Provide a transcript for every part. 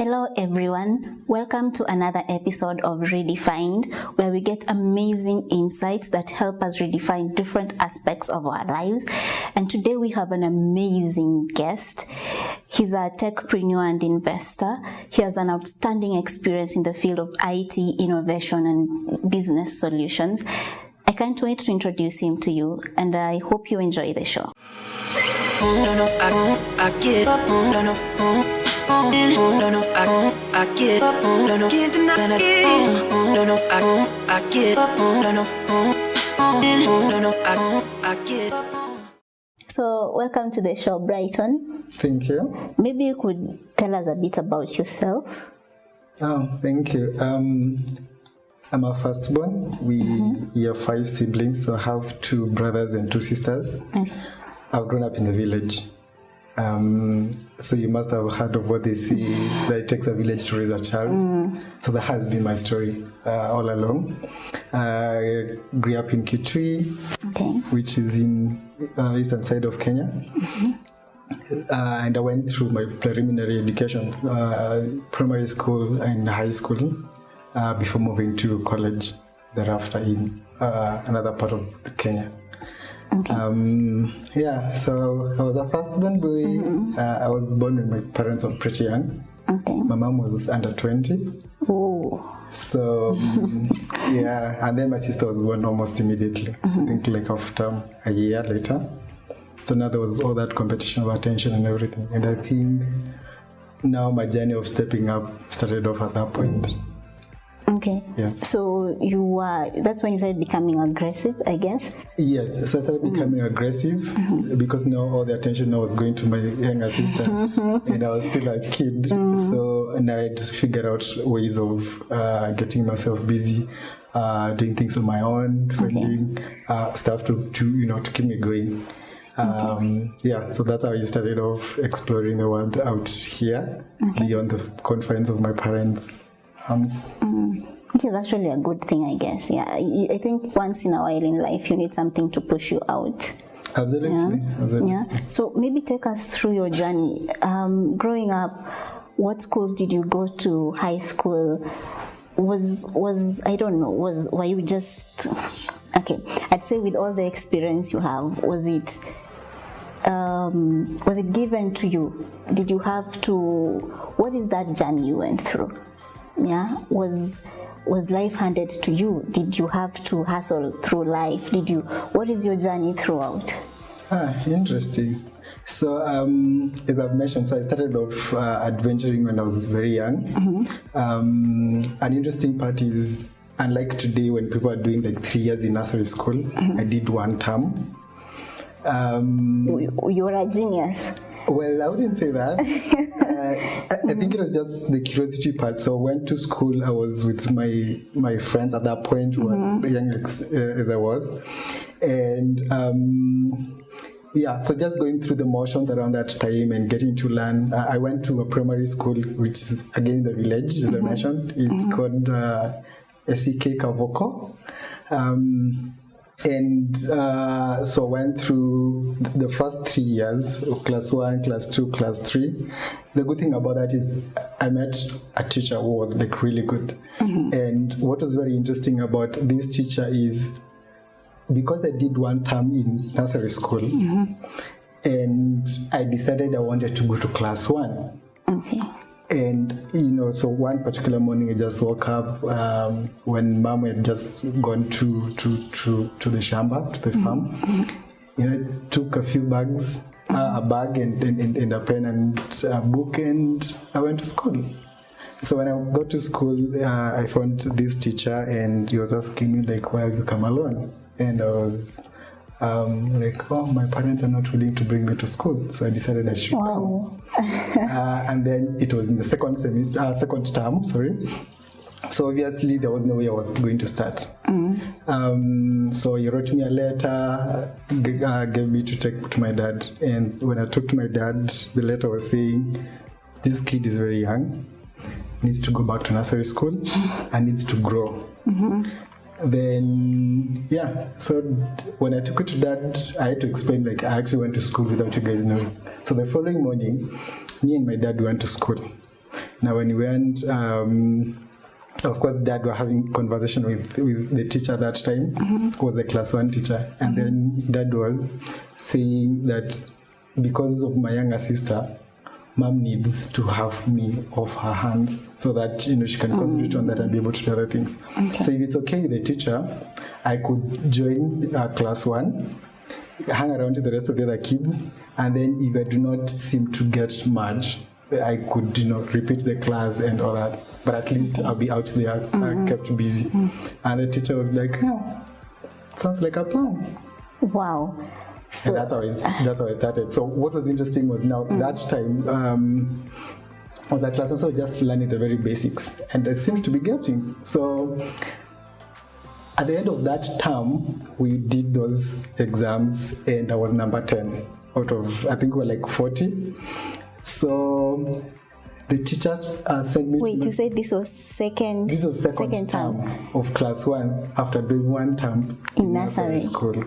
Hello everyone, welcome to another episode of Redefined, where we get amazing insights that help us redefine different aspects of our lives. And today we have an amazing guest. He's a techpreneur and investor. He has an outstanding experience in the field of IT, innovation and business solutions. I can't wait to introduce him to you, and I hope you enjoy the show. So, welcome to the show, Brighton. Thank you. Maybe you could tell us a bit about yourself. Oh, thank you. I'm a firstborn. We are 5 siblings, so I have 2 brothers and 2 sisters. Okay. I've grown up in the village. So you must have heard of what they say, that it takes a village to raise a child. So that has been my story all along. I grew up in Kitui, which is in eastern side of Kenya. And I went through my preliminary education, primary school and high school, before moving to college thereafter in another part of Kenya. So I was a firstborn boy. I was born when my parents were pretty young. My mom was under 20. So and then my sister was born almost immediately. I think like after a year later. So now there was all that competition of attention and everything. And I think now my journey of stepping up started off at that point. Okay. Yes. So that's when you started becoming aggressive, I guess? Yes. So I started becoming aggressive because now all the attention now was going to my younger sister. And I was still a kid. So now I had to figure out ways of getting myself busy, doing things on my own, finding stuff to keep me going. So that's how I started off exploring the world out here, beyond the confines of my parents' homes. Which is actually a good thing, I guess. Yeah, I think once in a while in life you need something to push you out. Absolutely. Yeah. So maybe take us through your journey. Growing up, what schools did you go to? High school? Were you just okay? I'd say with all the experience you have, was it given to you? Did you have to? What is that journey you went through? Yeah, was life handed to you? Did you have to hustle through life? What is your journey throughout? Interesting. So as I've mentioned, so I started off adventuring when I was very young. An interesting part is, unlike today when people are doing like 3 years in nursery school, I did 1 term. You're a genius. Well, I wouldn't say that. I think it was just the curiosity part. So I went to school. I was with my friends at that point, who were young as I was. And so just going through the motions around that time and getting to learn. I went to a primary school, which is again in the village, as I mentioned. It's called SEK Kavoko. So I went through the first 3 years, class 1, class 2, class 3. The good thing about that is I met a teacher who was like really good. And what was very interesting about this teacher is, because I did 1 term in nursery school, and I decided I wanted to go to class 1. And so one particular morning I just woke up when mom had just gone to the shamba, to the farm. I took a few bags, a bag and a pen and a book, and I went to school. So when I got to school, I found this teacher, and he was asking me like, "Why have you come alone?" And I was like, "Oh, my parents are not willing to bring me to school, so I decided I should come." And then it was in the second term. So obviously there was no way I was going to start. So he wrote me a letter, gave me to take to my dad. And when I took to my dad, the letter was saying, "This kid is very young, needs to go back to nursery school, and needs to grow." Then, so when I took it to Dad, I had to explain, like, I actually went to school without you guys knowing. So the following morning, me and my dad went to school. Now when we went, of course, Dad were having conversation with the teacher that time, who was the class 1 teacher, and then Dad was saying that because of my younger sister, Mom needs to have me off her hands so that she can concentrate on that and be able to do other things. So if it's okay with the teacher, I could join class 1, hang around with the rest of the other kids, and then if I do not seem to get much, I could repeat the class and all that. But at least I'll be out there, kept busy. And the teacher was like, sounds like a plan. Wow. So and that's how I started. So what was interesting was now that time I was at class also just learning the very basics, and I seemed to be getting. So at the end of that term, we did those exams, and I was number 10 out of, I think we were like 40. So the teacher sent me. Wait, you said this was second? This was second term of class 1 after doing 1 term in nursery school.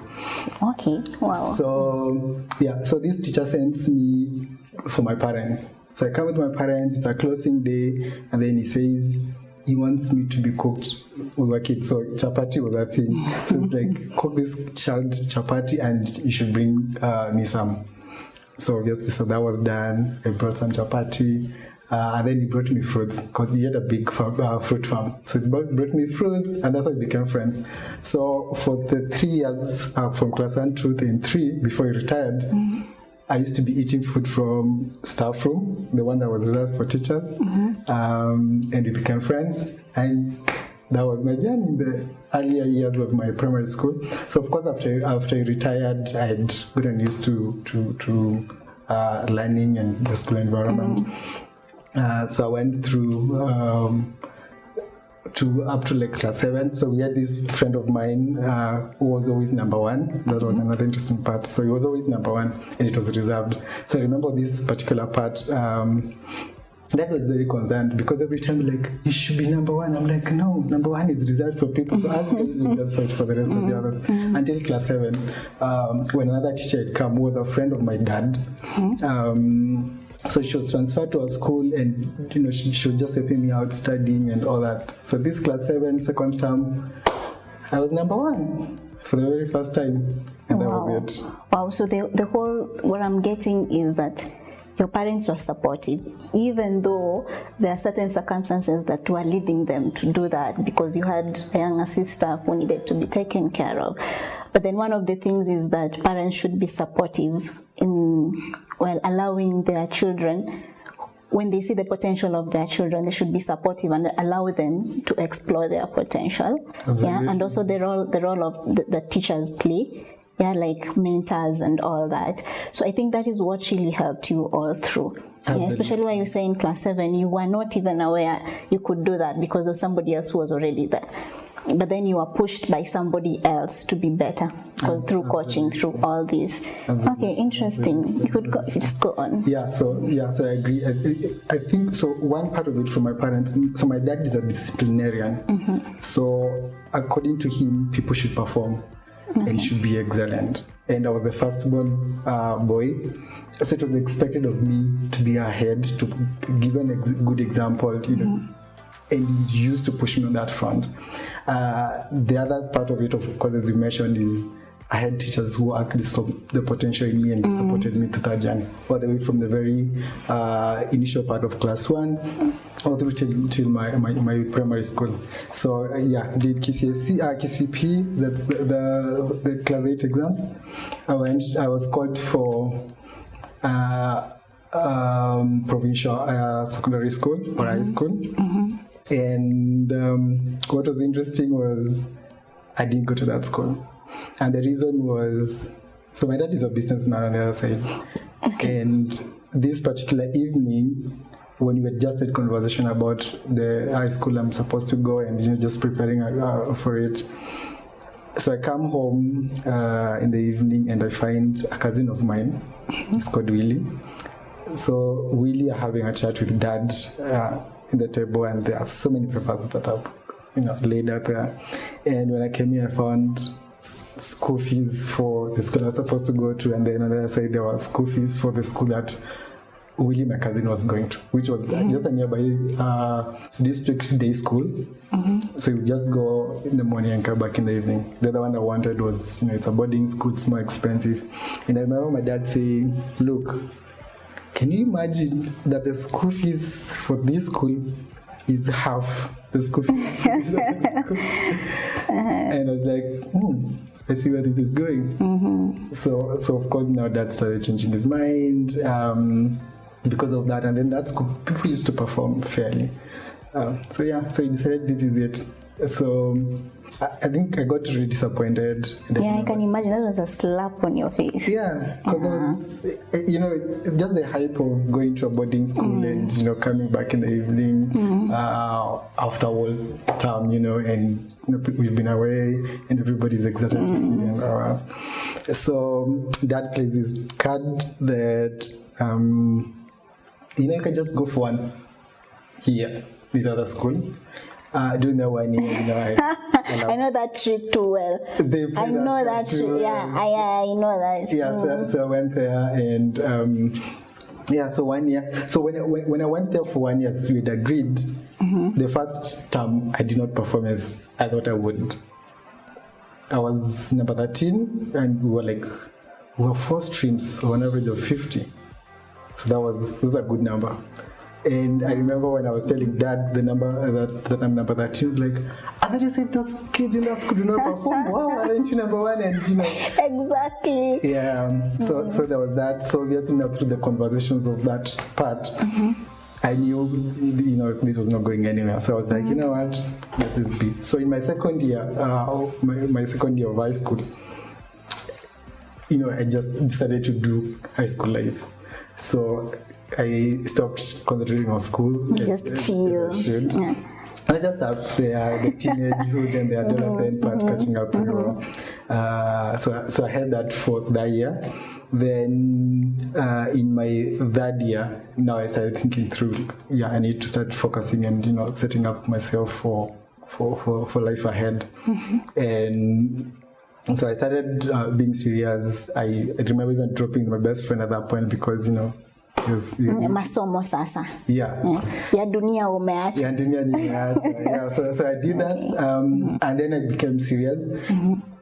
Okay, wow. So so this teacher sends me for my parents. So I come with my parents. It's a closing day, and then he says he wants me to be cooked. We were kids, so chapati was a thing. So it's like, cook this child chapati, and you should bring me some. So obviously, so that was done. I brought some chapati. And then he brought me fruits, because he had a big fruit farm. So he brought me fruits, and that's how we became friends. So for the 3 years, from class 1, 2, and 3, before he retired, I used to be eating food from staff room, the one that was reserved for teachers, and we became friends. And that was my journey in the earlier years of my primary school. So of course, after I retired, I had gotten used to learning and the school environment. So I went through up to like class 7. So we had this friend of mine who was always number 1. That was another interesting part. So he was always number 1, and it was reserved. So I remember this particular part. Dad was very concerned, because every time like, you should be number 1. I'm like, no, number 1 is reserved for people. So us guys will just fight for the rest of the others. Until class 7, when another teacher had come, who was a friend of my dad. So she was transferred to a school, and she was just helping me out studying and all that. So this class 7, second term, I was number 1 for the very first time, and that was it. Wow. So the whole, what I'm getting is that your parents were supportive, even though there are certain circumstances that were leading them to do that, because you had a younger sister who needed to be taken care of. But then one of the things is that parents should be supportive in allowing their children, when they see the potential of their children, they should be supportive and allow them to explore their potential. Absolutely. Yeah, and also the role of the teachers play. Yeah, like mentors and all that. So I think that is what really helped you all through. Yeah, especially when you say in class 7, you were not even aware you could do that because of somebody else who was already there. But then you are pushed by somebody else to be better, because through coaching, through all these. Okay, interesting. You could just go on. So I agree. I think so. One part of it from my parents. So my dad is a disciplinarian. So according to him, people should perform and should be excellent. And I was the firstborn boy, so it was expected of me to be ahead, to give a good example, and he used to push me on that front. The other part of it, of course, as you mentioned, is I had teachers who actually saw the potential in me and supported me to that journey, all the way from the very initial part of class 1 all through till my primary school. So did KCP, that's the class 8 exams. I was called for provincial secondary school or high school. And what was interesting was I didn't go to that school. And the reason was, so my dad is a businessman on the other side. And this particular evening, when we had just had conversation about the high school I'm supposed to go and just preparing for it. So I come home in the evening and I find a cousin of mine. He's called Willie. So Willie are having a chat with Dad in the table, and there are so many papers that are laid out there. And when I came here, I found school fees for the school I was supposed to go to, and then on the other side there were school fees for the school that Willie, my cousin, was going to, which was just a nearby district day school. So you just go in the morning and come back in the evening. The other one I wanted was, it's a boarding school, it's more expensive. And I remember my dad saying, look, can you imagine that the school fees for this school is half the school fees for this other school? And I was like, I see where this is going. So of course now Dad started changing his mind because of that, and then that school people used to perform fairly. So he decided this is it. So I think I got really disappointed. I can imagine that was a slap on your face. Yeah, because there was, just the hype of going to a boarding school and, coming back in the evening after all term, and we've been away and everybody's excited to see them. So Dad plays this card that, you can just go for one here, this other school. During the 1 year, I know that trip too well. I know that trip. I know that. Yeah, so I went there and so 1 year. So when I went there for 1 year, so we'd agreed. The first term I did not perform as I thought I would. I was number 13, and we were 4 streams, so an average of 50. So that was a good number. And I remember when I was telling Dad the number that I'm number 13, he was like, I thought you said those kids in that school do not perform. Wow, aren't you number 1? And Exactly. Yeah. So there was that. So obviously now through the conversations of that part, I knew this was not going anywhere. So I was like, you know what, let this be. So in my second year, my second year of high school, I just decided to do high school life. So I stopped concentrating on school. Just chill. Yeah. I just up there, the teenagehood and the adolescent part catching up pretty well. So I had that for that year. Then in my third year, now I started thinking through, I need to start focusing and setting up myself for life ahead. And so I started being serious. I remember even dropping my best friend at that point because masomo sasa. Ya dunia umeacha. Ya dunia nimeacha. So I did that, and then I became serious.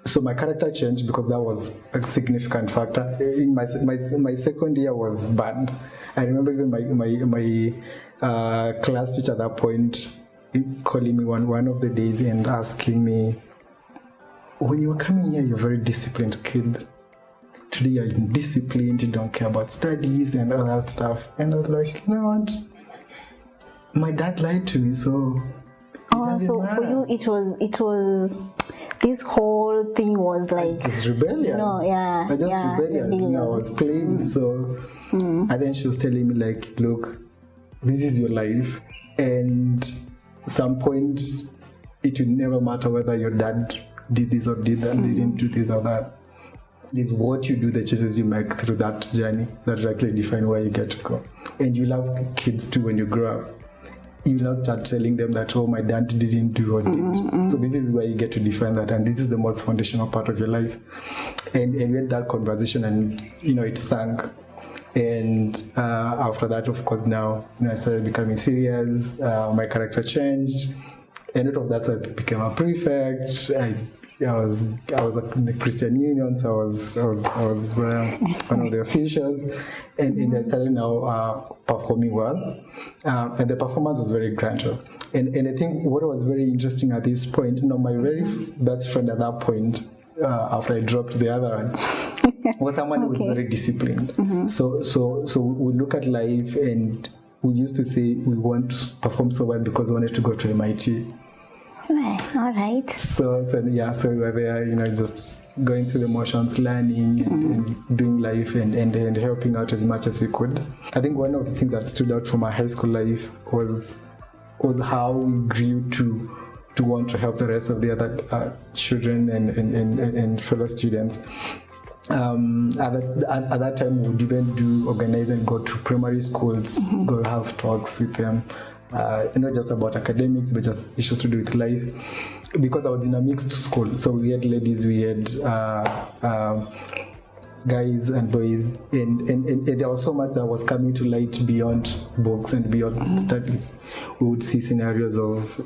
So my character changed because that was a significant factor. In my second year was bad. I remember even my class teacher at that point calling me one of the days and asking me, when you were coming here, you're a very disciplined kid. Today you're indisciplined, you don't care about studies and all that stuff. And I was like, you know what? My dad lied to me, so so matter. For you it was this whole thing was like just rebellion. Rebellion. I was playing, so and then she was telling me like, look, this is your life, and at some point it will never matter whether your dad did this or did that, didn't do this or that. Is what you do, the choices you make through that journey that directly define where you get to go. And you love kids too when you grow up. You will not start telling them that, my dad didn't do or did. So this is where you get to define that, and this is the most foundational part of your life. And we had that conversation, and it sank. And after that, of course, now I started becoming serious. My character changed, and out of that, so I became a prefect. I was in the Christian Union, so I was one of the officials, and I started now performing well, and the performance was very gradual. And I think what was very interesting at this point, my very best friend at that point, after I dropped the other one, was someone who was very disciplined. So we look at life, and we used to say we want to perform so well because we wanted to go to MIT. All right. So we were there, just going through the motions, learning and doing life and helping out as much as we could. I think one of the things that stood out from my high school life was how we grew to want to help the rest of the other children and fellow students. At that time, we would even organize and go to primary schools, go have talks with them. Not just about academics, but just issues to do with life. Because I was in a mixed school, so we had ladies, we had guys and boys, and there was so much that was coming to light beyond books and beyond studies. We would see scenarios of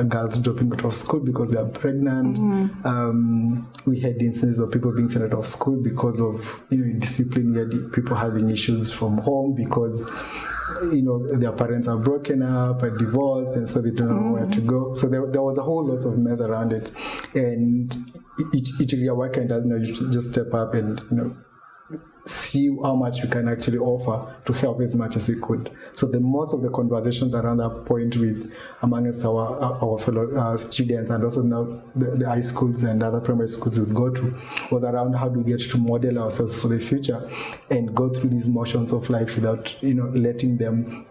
girls dropping out of school because they are pregnant. We had instances of people being sent out of school because of discipline. We had people having issues from home because their parents are broken up and divorced, and so they don't know where to go. So there was a whole lot of mess around it, and each area work and does you should just step up and see how much we can actually offer to help as much as we could. So the most of the conversations around that point with amongst our fellow students, and also now the high schools and other primary schools we would go to, was around how do we get to model ourselves for the future and go through these motions of life without letting them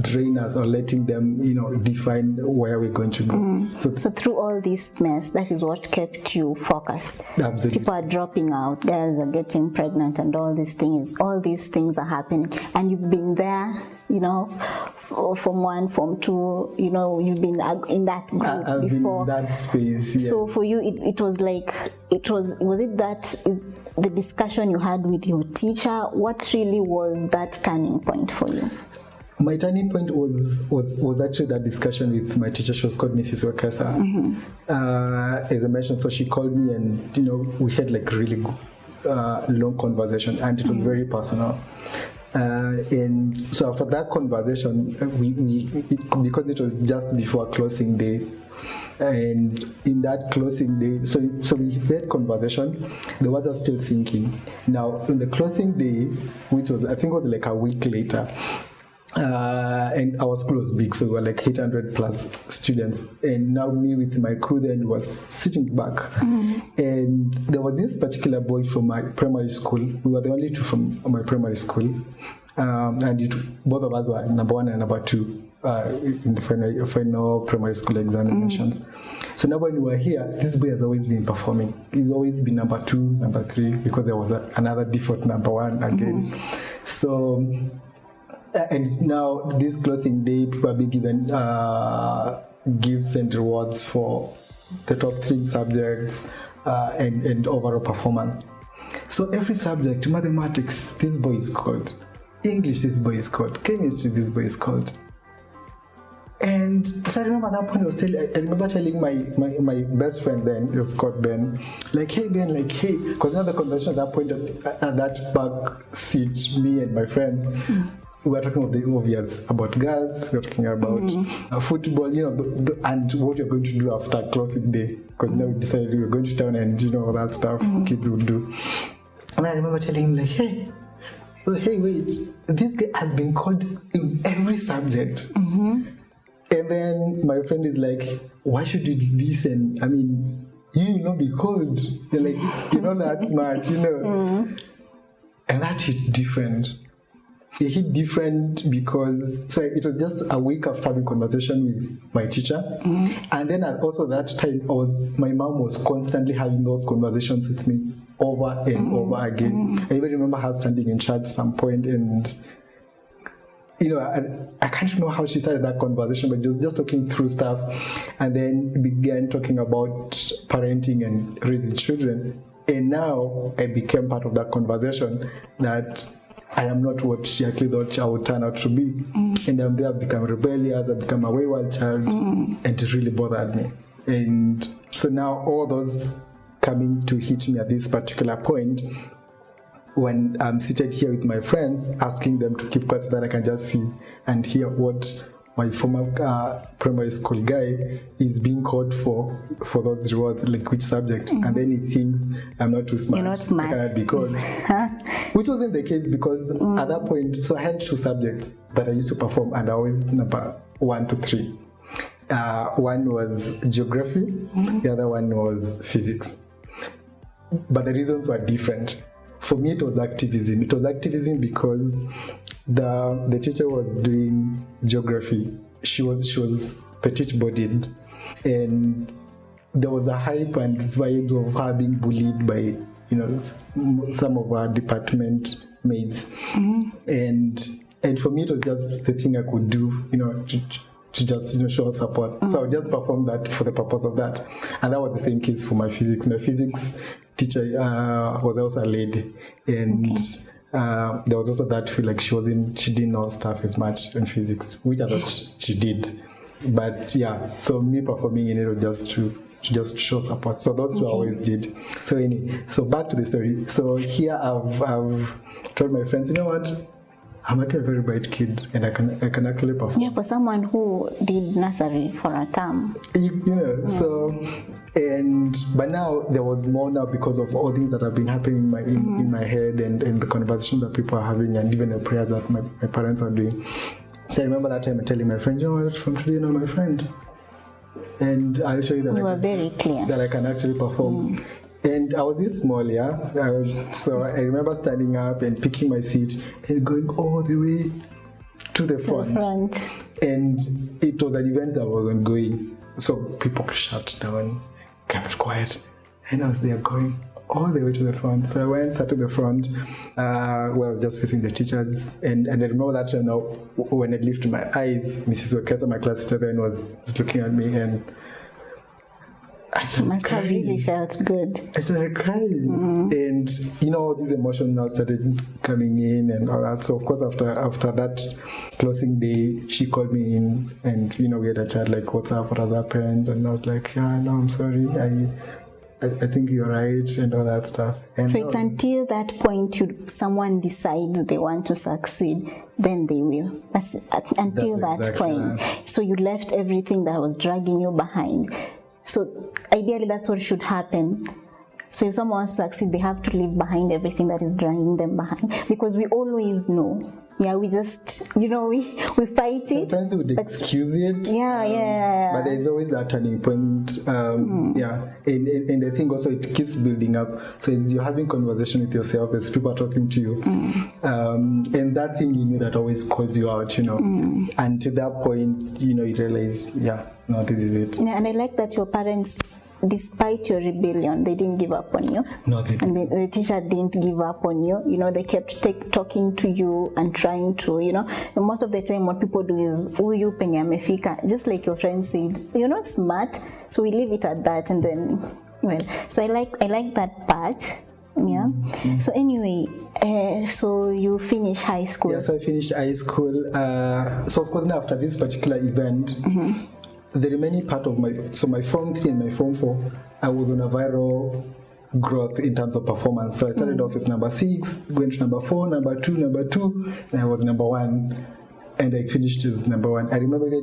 drain us or letting them define where we're going to go. So through all this mess, that is what kept you focused. Absolutely. People are dropping out, guys are getting pregnant, and all these things are happening, and you've been there, Form 1, Form 2, you've been in that group I've before. been in that space. Yeah. So for you, it was like, was it that is the discussion you had with your teacher? What really was that turning point for you? My turning point was actually that discussion with my teacher. She was called Mrs. Wakasa. As I mentioned, so she called me and we had like really long conversation, and it was very personal. And so after that conversation, because it was just before closing day, and in that closing day, so we had conversation. The words are still sinking. Now, in the closing day, which was I think was like a week later. And our school was big, so we were like 800 plus students. And now me with my crew then was sitting back. And there was this particular boy from my primary school. We were the only two from my primary school. And both of us were number 1 and number 2 in the final primary school examinations. So now when we were here, this boy has always been performing. He's always been number 2, number 3, because there was another default number 1 again. So... And now, this closing day, people are being given gifts and rewards for the top 3 subjects and overall performance. So every subject, mathematics, this boy is called. English, this boy is called. Chemistry, this boy is called. And so I remember at that point, I remember telling my best friend then, it was called Ben, like, hey Ben, like, hey, because the conversation at that point, at that back seat, me and my friends, we were talking about the obvious, about girls, we were talking about football, and what you're going to do after closing day. Because now we decided we were going to town and, all that stuff kids would do. And I remember telling him, like, hey, wait, this guy has been called in every subject. And then my friend is like, why should you listen? I mean, you will not be called. You're like, you're not that smart, And that hit different. It hit different because it was just a week after having conversation with my teacher, and then also that time my mom was constantly having those conversations with me over and over again. I even remember her standing in church at some point, and I can't remember how she started that conversation, but just talking through stuff, and then began talking about parenting and raising children. And now I became part of that conversation that I am not what she actually thought I would turn out to be. And I'm there, I've become rebellious, I've become a wayward child, and it really bothered me. And so now all those coming to hit me at this particular point, when I'm seated here with my friends, asking them to keep quiet so that I can just see and hear what my former primary school guy is being called for those rewards, like which subject, and then he thinks I'm not too smart. You're not smart. I cannot be called. Which wasn't the case, because at that point, so I had 2 subjects that I used to perform, and I always number 1 to 3. One was geography, the other one was physics. But the reasons were different. For me, it was activism. It was activism because the teacher was doing geography. She was petite-bodied, and there was a hype and vibes of her being bullied by some of our department mates, and for me it was just the thing I could do, to just show support. So I would just perform that for the purpose of that, and that was the same case for my physics. My physics teacher was also a lady, and there was also that feel like she didn't know stuff as much in physics, which I thought she did. But yeah, so me performing in it was just to just show support. So those two I always did. So anyway, so back to the story. So here I've told my friends, you know what? I'm actually a very bright kid, and I can actually perform. Yeah, for someone who did nursery for a term. You know, so but now there was more now because of all things that have been happening in my head and the conversations that people are having, and even the prayers that my parents are doing. So I remember that time telling my friend, you know what, from today, you know, my friend, and I'll show you that you were very clear that I can actually perform. And I was this small, so I remember standing up and picking my seat and going all the way to the front. And it was an event that was ongoing. So people shut down, kept quiet. And I was there going all the way to the front. So I went, sat to the front, where I was just facing the teachers. And I remember that time now, when I lifted my eyes, Mrs. Wakesa, my class teacher then, was just looking at me, and I started crying. Have really felt good. I started crying, and you know, this emotion now started coming in and all that. So of course, after that closing day, she called me in, and you know, we had a chat like, "What's up? What has happened?" And I was like, "Yeah, no, I'm sorry. I think you're right," and all that stuff. And so it's until that point someone decides they want to succeed, then they will. That's until that exactly point. So you left everything that was dragging you behind. So ideally, that's what should happen. So if someone wants to succeed, they have to leave behind everything that is dragging them behind. Because we always know. Yeah, we just, you know, we fight it. Sometimes we would excuse it. Yeah. But there's always that turning point. Yeah. And I think also it keeps building up. So as you're having conversation with yourself, as people are talking to you, and that thing you know that always calls you out, you know. And to that point, you know, you realize, no, this is it. Yeah, and I like that your parents, despite your rebellion, they didn't give up on you. No, they didn't. And the teacher didn't give up on you. You know, they kept talking to you and trying to, you know. And most of the time what people do is, "Uyu penye amefika," just like your friend said, "You're not smart," so we leave it at that. And then, well, so I like that part. Yeah. So anyway, so you finish high school. Yeah, so I finished high school. So of course now after this particular event, the remaining part of my Form 3 and my Form 4, I was on a viral growth in terms of performance. So I started off as number 6, going to number 4, number 2, and I was number 1. And I finished as number 1. I remember there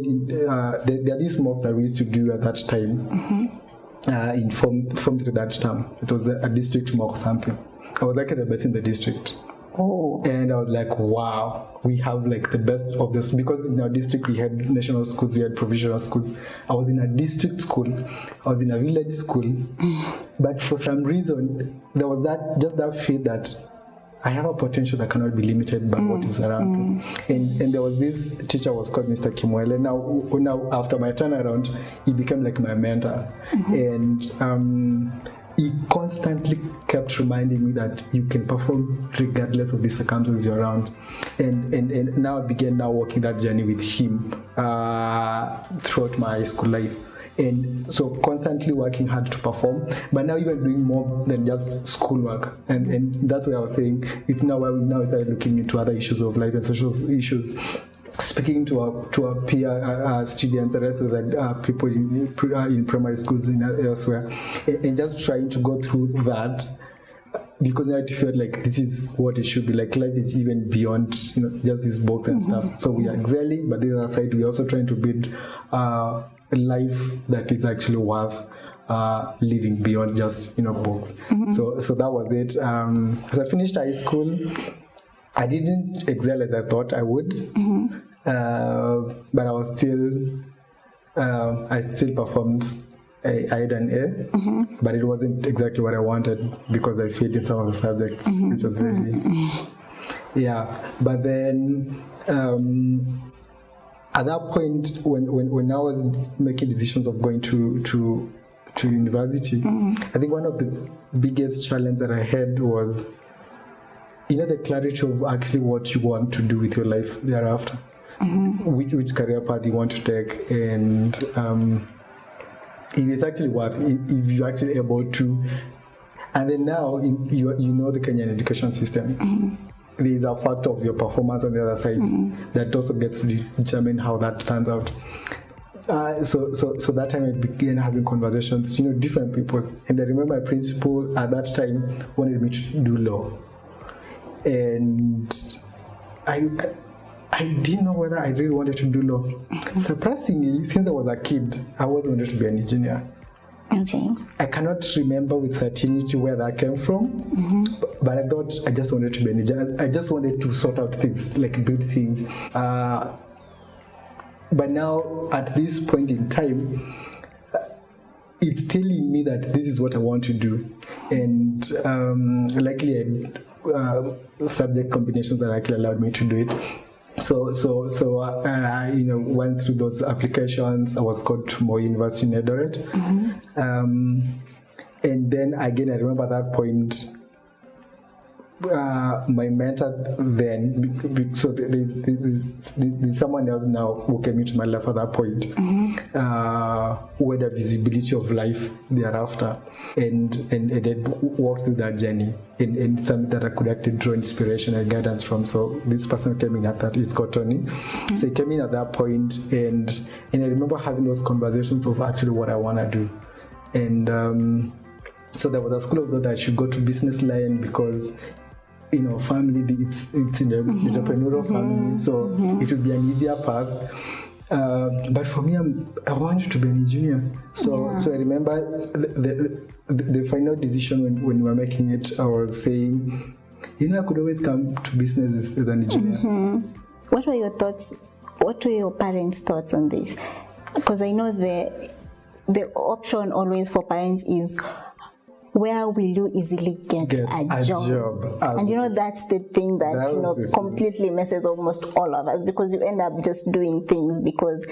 are these mocks that we used to do at that time in Form 3 that term. It was a district mock or something. I was actually the best in the district. Oh. And I was like, wow, we have like the best of this, because in our district we had national schools, we had provincial schools. I was in a district school, I was in a village school, but for some reason there was that faith that I have a potential that cannot be limited by what is around me. And there was this teacher was called Mr. Kimwele. Now after my turnaround, he became like my mentor, and he constantly kept reminding me that you can perform regardless of the circumstances you're around. And now I began walking that journey with him throughout my high school life. And so constantly working hard to perform, but now even doing more than just schoolwork. And that's why I was saying it's now where we now started looking into other issues of life and social issues. Speaking to our peer students, the rest of the people in primary schools and elsewhere, and just trying to go through that, because now it felt like this is what it should be. Like life is even beyond, you know, just these books and stuff. So we are excelling, but the other side, we're also trying to build a life that is actually worth living beyond just, you know, books. So that was it. So I finished high school. I didn't excel as I thought I would, but I was I still performed. I had an A, but it wasn't exactly what I wanted because I failed in some of the subjects, which was very, But then at that point, when I was making decisions of going to university, I think one of the biggest challenges that I had was, you know, the clarity of actually what you want to do with your life thereafter, which career path you want to take, and if it's actually worth, if you're actually able to And then now, you know the Kenyan education system. There is a factor of your performance on the other side that also gets to determine how that turns out. So that time I began having conversations, different people. And I remember my principal at that time wanted me to do law. And I didn't know whether I really wanted to do law. Surprisingly, since I was a kid, I always wanted to be an engineer. Okay. I cannot remember with certainty where that came from, but I thought I just wanted to be an engineer. I just wanted to sort out things, like build things. But now, at this point in time, it's telling me that this is what I want to do. And luckily, subject combinations that actually allowed me to do it. So I went through those applications. I was called to Moi University in Eldoret. And then again, I remember at that point, my mentor then, so there's someone else now who came into my life at that point, who had a visibility of life thereafter, and then walked through that journey, and something that I could actually draw inspiration and guidance from. So this person came in at that, it's called Tony. So he came in at that point, and I remember having those conversations of actually what I want to do. And so there was a school of thought that I should go to business line because family, it's in the entrepreneurial family, so it would be an easier path. But for me, I wanted to be an engineer. So I remember the final decision when we were making it, I was saying, I could always come to business as an engineer. What were your thoughts? What were your parents' thoughts on this? Because I know the option always for parents is, where will you easily get a job? And that's the thing that completely messes almost all of us, because you end up just doing things because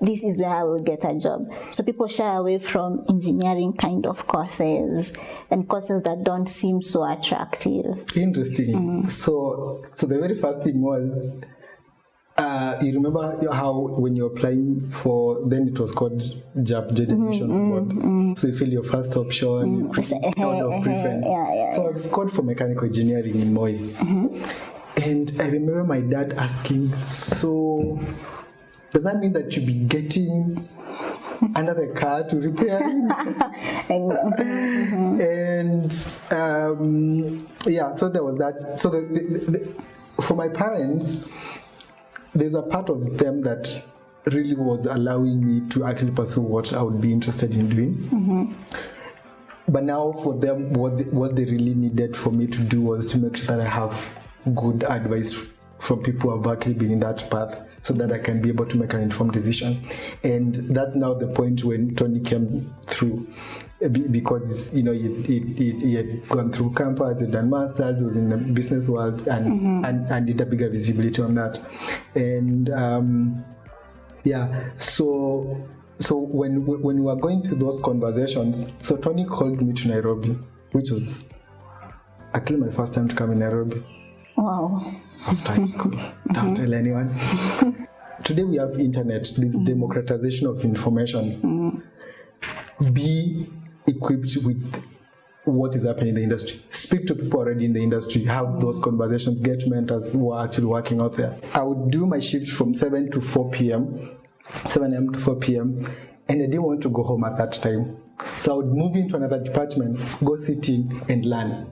this is where I will get a job. So people shy away from engineering kind of courses and courses that don't seem so attractive. Interesting. So the very first thing was, you remember how when you're applying for, then it was called JAB, Joint Admissions Board. So you fill your first option, order of preference. So I was scored for mechanical engineering in Moi. And I remember my dad asking, so does that mean that you'll be getting under the car to repair? And so there was that. So for my parents, there's a part of them that really was allowing me to actually pursue what I would be interested in doing. But now for them, what they really needed for me to do was to make sure that I have good advice from people who have actually been in that path, so that I can be able to make an informed decision. And that's now the point when Tony came through, because he had gone through campus, he'd done masters, he was in the business world, and did a bigger visibility on that. And so when we were going through those conversations, so Tony called me to Nairobi, which was actually my first time to come in Nairobi. Wow. After high school. Don't tell anyone. Today we have internet, this democratization of information. Be equipped with what is happening in the industry. Speak to people already in the industry, have those conversations, get mentors who are actually working out there. I would do my shift from 7 to 4 p.m., 7 a.m. to 4 p.m., and I didn't want to go home at that time. So I would move into another department, go sit in and learn.